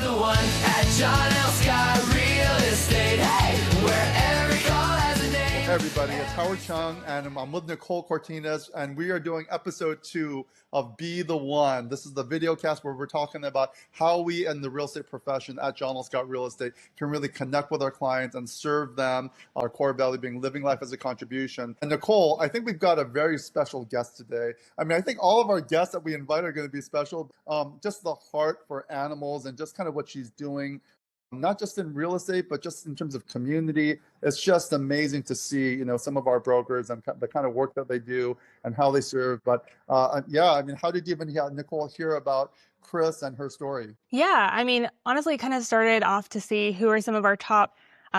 the one at John L. Scott Real Estate. Hey, where every call has a name. Hey everybody, it's Howard Chung, and I'm with Nicole Cortines, and we are doing episode 2 of Be the One. This is the video cast where we're talking about how we in the real estate profession at John L. Scott Real Estate can really connect with our clients and serve them, our core value being living life as a contribution. And Nicole, I think we've got a very special guest today. I mean, I think all of our guests that we invite are going to be special. Just the heart for animals and just kind of what she's doing, not just in real estate, but just in terms of community. It's just amazing to see, you know, some of our brokers and the kind of work that they do and how they serve. But yeah, I mean, how did you even, Nicole, hear about Chris and her story? Yeah, I mean, honestly, it kind of started off to see who are some of our top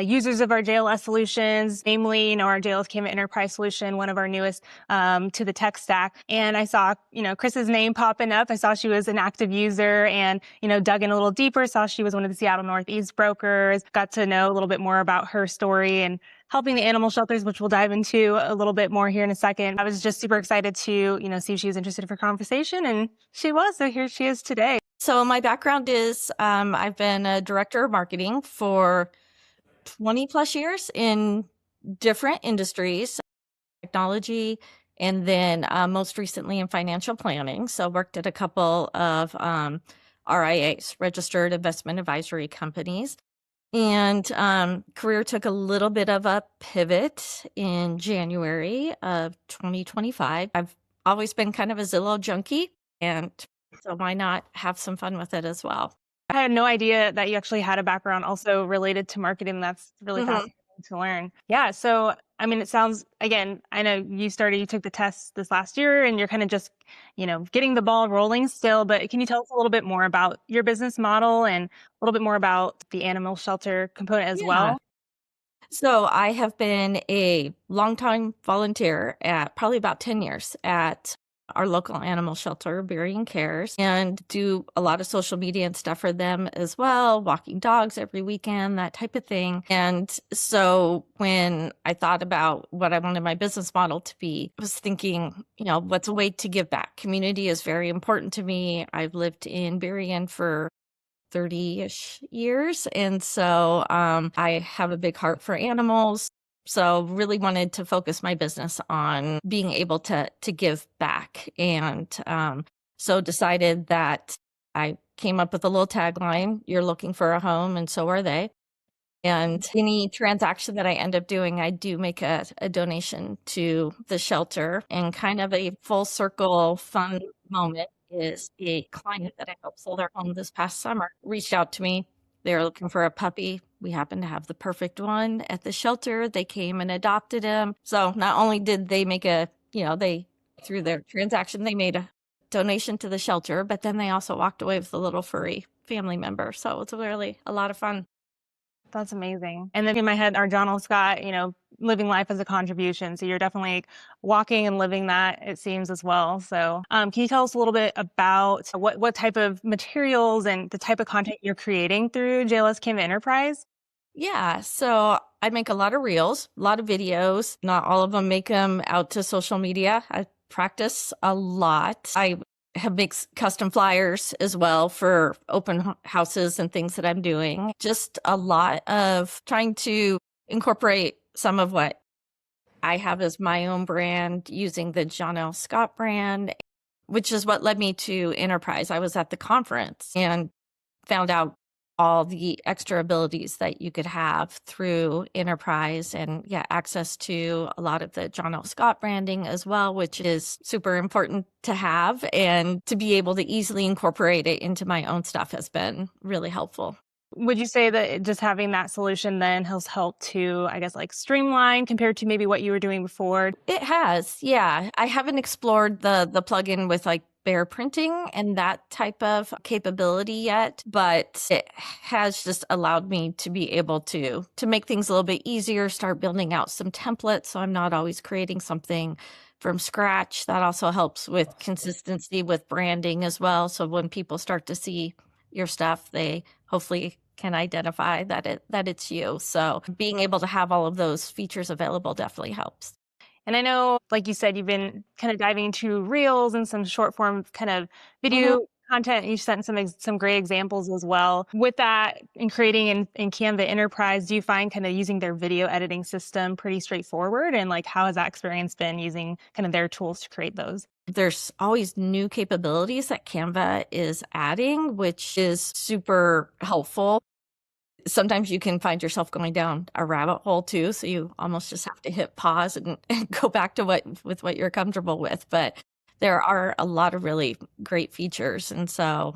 users of our JLS solutions, namely, you know, our JLS Canva Enterprise solution, one of our newest to the tech stack. And I saw, you know, Chris's name popping up. I saw she was an active user and, you know, dug in a little deeper, saw she was one of the Seattle Northeast brokers, got to know a little bit more about her story and helping the animal shelters, which we'll dive into a little bit more here in a second. I was just super excited to, you know, see if she was interested for conversation, and she was. So here she is today. So my background is I've been a director of marketing for 20 plus years in different industries, technology, and then most recently in financial planning. So worked at a couple of RIAs, registered investment advisory companies. And career took a little bit of a pivot in January of 2025. I've always been kind of a Zillow junkie, and so why not have some fun with it as well? I had no idea that you actually had a background also related to marketing. That's really fascinating to learn. Yeah. So, I mean, it sounds, again, I know you took the test this last year and you're kind of just, you know, getting the ball rolling still, but can you tell us a little bit more about your business model and a little bit more about the animal shelter component as well? So I have been a longtime volunteer at probably about 10 years at our local animal shelter, Berry & Cares, and do a lot of social media and stuff for them as well, walking dogs every weekend, that type of thing. And so when I thought about what I wanted my business model to be, I was thinking, you know, what's a way to give back? Community is very important to me. I've lived in Berrien for 30-ish years. And so I have a big heart for animals. So really wanted to focus my business on being able to give back. And so decided that I came up with a little tagline, you're looking for a home and so are they. And any transaction that I end up doing, I do make a donation to the shelter. And kind of a full circle fun moment is a client that I helped sell their home this past summer reached out to me. They were looking for a puppy. We happened to have the perfect one at the shelter. They came and adopted him. So not only did they make through their transaction, they made a donation to the shelter, but then they also walked away with a little furry family member. So it's really a lot of fun. That's amazing. And then in my head, our John L. Scott, you know, living life as a contribution. So you're definitely walking and living that, it seems, as well. So can you tell us a little bit about what type of materials and the type of content you're creating through JLS Canva Enterprise? Yeah, so I make a lot of reels, a lot of videos. Not all of them make them out to social media. I practice a lot. I have made custom flyers as well for open houses and things that I'm doing. Just a lot of trying to incorporate some of what I have as my own brand using the John L. Scott brand, which is what led me to Enterprise. I was at the conference and found out all the extra abilities that you could have through Enterprise and access to a lot of the John L. Scott branding as well, which is super important to have, and to be able to easily incorporate it into my own stuff has been really helpful. Would you say that just having that solution then has helped to, I guess, like streamline compared to maybe what you were doing before? It has, yeah. I haven't explored the plugin with like bear printing and that type of capability yet, but it has just allowed me to be able to make things a little bit easier, start building out some templates so I'm not always creating something from scratch. That also helps with consistency with branding as well. So when people start to see your stuff, they hopefully can identify that it's you. So being able to have all of those features available definitely helps. And I know, like you said, you've been kind of diving into reels and some short form kind of video content. You sent some great examples as well. With that, in creating in Canva Enterprise, do you find kind of using their video editing system pretty straightforward? And like, how has that experience been using kind of their tools to create those? There's always new capabilities that Canva is adding, which is super helpful. Sometimes you can find yourself going down a rabbit hole too. So you almost just have to hit pause and go back to what you're comfortable with. But there are a lot of really great features. And so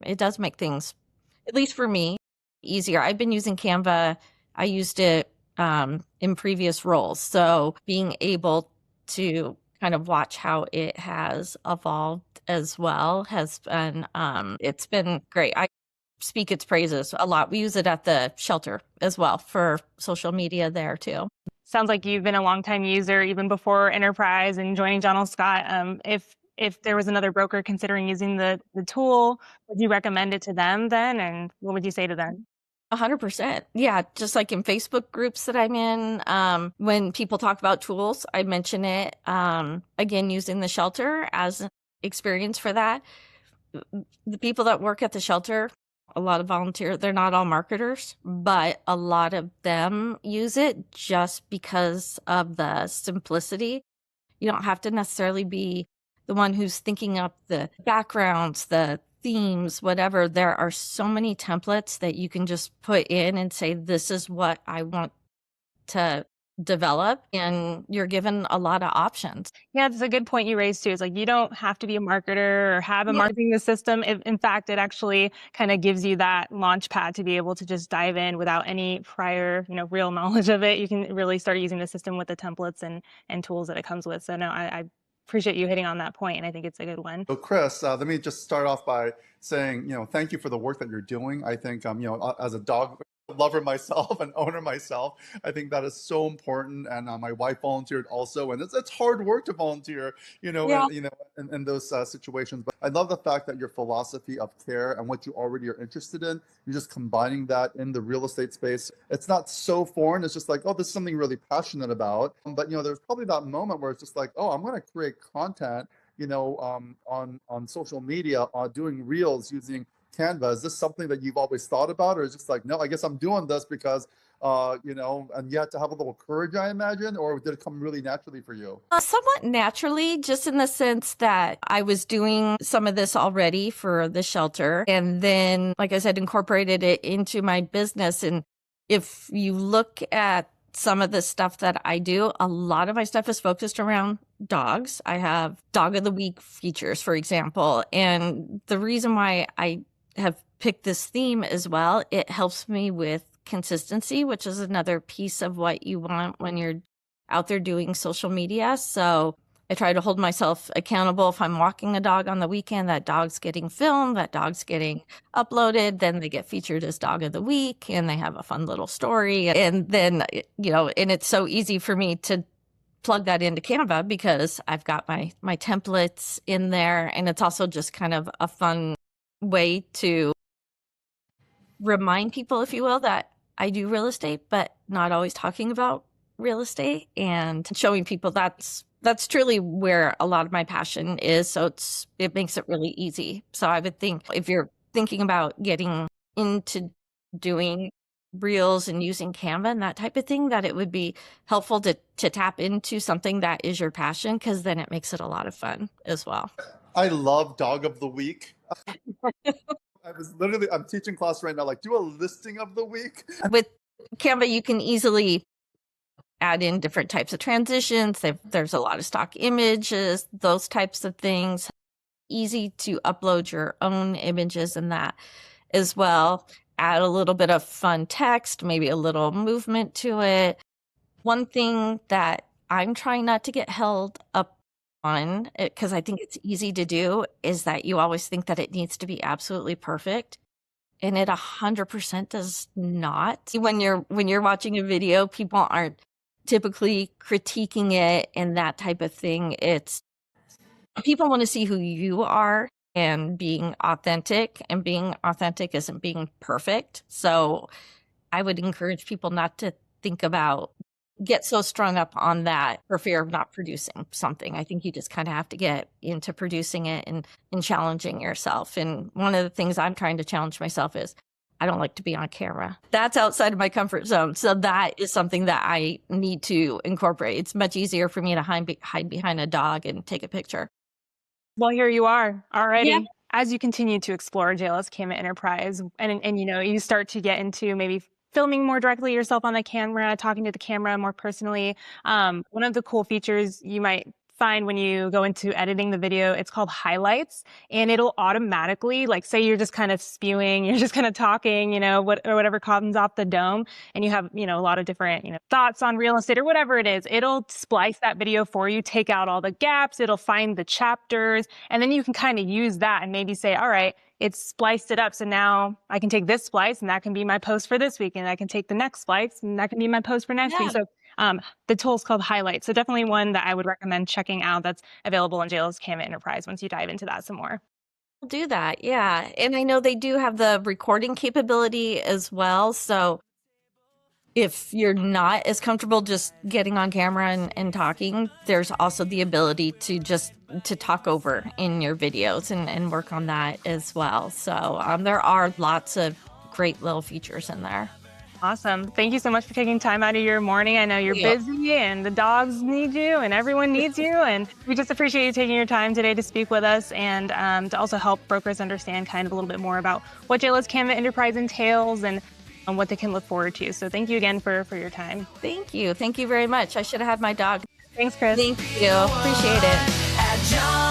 it does make things, at least for me, easier. I've been using Canva. I used it in previous roles. So being able to kind of watch how it has evolved as well has been, it's been great. I speak its praises a lot. We use it at the shelter as well for social media there too. Sounds like you've been a longtime user even before Enterprise and joining John L. Scott. If there was another broker considering using the tool, would you recommend it to them then? And what would you say to them? 100%. Yeah. Just like in Facebook groups that I'm in, when people talk about tools, I mention it, again, using the shelter as an experience for that. The people that work at the shelter, a lot of volunteers, they're not all marketers, but a lot of them use it just because of the simplicity. You don't have to necessarily be the one who's thinking up the backgrounds, the themes, whatever. There are so many templates that you can just put in and say, this is what I want to develop, and you're given a lot of options. Yeah, it's a good point you raised too. It's like you don't have to be a marketer or have a marketing system. In fact, it actually kind of gives you that launch pad to be able to just dive in without any prior, real knowledge of it. You can really start using the system with the templates and tools that it comes with. So no, I appreciate you hitting on that point, and I think it's a good one. So Chris, let me just start off by saying, thank you for the work that you're doing. I think, as a dog lover myself and owner myself, I think that is so important. And my wife volunteered also, and it's hard work to volunteer, in those situations. But I love the fact that your philosophy of care and what you already are interested in, you're just combining that in the real estate space. It's not so foreign. It's just like, oh, this is something really passionate about. But there's probably that moment where it's just like, oh, I'm going to create content, on social media, doing reels using Canva. Is this something that you've always thought about, or is it just like, no, I guess I'm doing this because, and you had to have a little courage, I imagine, or did it come really naturally for you? Somewhat naturally, just in the sense that I was doing some of this already for the shelter, and then, like I said, incorporated it into my business. And if you look at some of the stuff that I do, a lot of my stuff is focused around dogs. I have Dog of the Week features, for example. And the reason why I have picked this theme as well, it helps me with consistency, which is another piece of what you want when you're out there doing social media. So I try to hold myself accountable. If I'm walking a dog on the weekend, that dog's getting filmed, that dog's getting uploaded, then they get featured as Dog of the Week, and they have a fun little story. And then, and it's so easy for me to plug that into Canva because I've got my templates in there. And it's also just kind of a fun way to remind people, if you will, that I do real estate, but not always talking about real estate, and showing people that's truly where a lot of my passion is. So it makes it really easy. So I would think if you're thinking about getting into doing reels and using Canva and that type of thing, that it would be helpful to tap into something that is your passion, because then it makes it a lot of fun as well. I love Dog of the Week. I'm teaching class right now, like, do a listing of the week. With Canva, you can easily add in different types of transitions. There's a lot of stock images, those types of things. Easy to upload your own images and that as well. Add a little bit of fun text, maybe a little movement to it. One thing that I'm trying not to get held up on, because I think it's easy to do, is that you always think that it needs to be absolutely perfect. And it 100% does not. When you're watching a video, people aren't typically critiquing it and that type of thing. It's people want to see who you are and being authentic, and being authentic isn't being perfect. So I would encourage people not to think about get so strung up on that for fear of not producing something. I think you just kind of have to get into producing it and challenging yourself. And one of the things I'm trying to challenge myself is I don't like to be on camera. That's outside of my comfort zone. So that is something that I need to incorporate. It's much easier for me to hide behind a dog and take a picture. Well, here you are already. Yeah. As you continue to explore JLS Canva Enterprise and you start to get into maybe filming more directly yourself on the camera, talking to the camera more personally. One of the cool features you might find when you go into editing the video, it's called highlights, and it'll automatically, like, say you're just kind of spewing, you're just kind of talking, or whatever comes off the dome, and you have, a lot of different, thoughts on real estate or whatever it is, it'll splice that video for you, take out all the gaps, it'll find the chapters, and then you can kind of use that and maybe say, all right, it's spliced it up. So now I can take this splice and that can be my post for this week. And I can take the next splice and that can be my post for next week. So the tool's called Highlights. So definitely one that I would recommend checking out that's available on JLS Canva Enterprise once you dive into that some more. I'll do that. Yeah. And I know they do have the recording capability as well. So if you're not as comfortable just getting on camera and talking, there's also the ability to talk over in your videos and work on that as well. So there are lots of great little features in there. Awesome. Thank you so much for taking time out of your morning. I know you're busy and the dogs need you and everyone needs you. And we just appreciate you taking your time today to speak with us and to also help brokers understand kind of a little bit more about what JLS Canva Enterprise entails and what they can look forward to. So thank you again for your time. Thank you. Thank you very much. I should have had my dog. Thanks, Chris. Thank you. Appreciate it.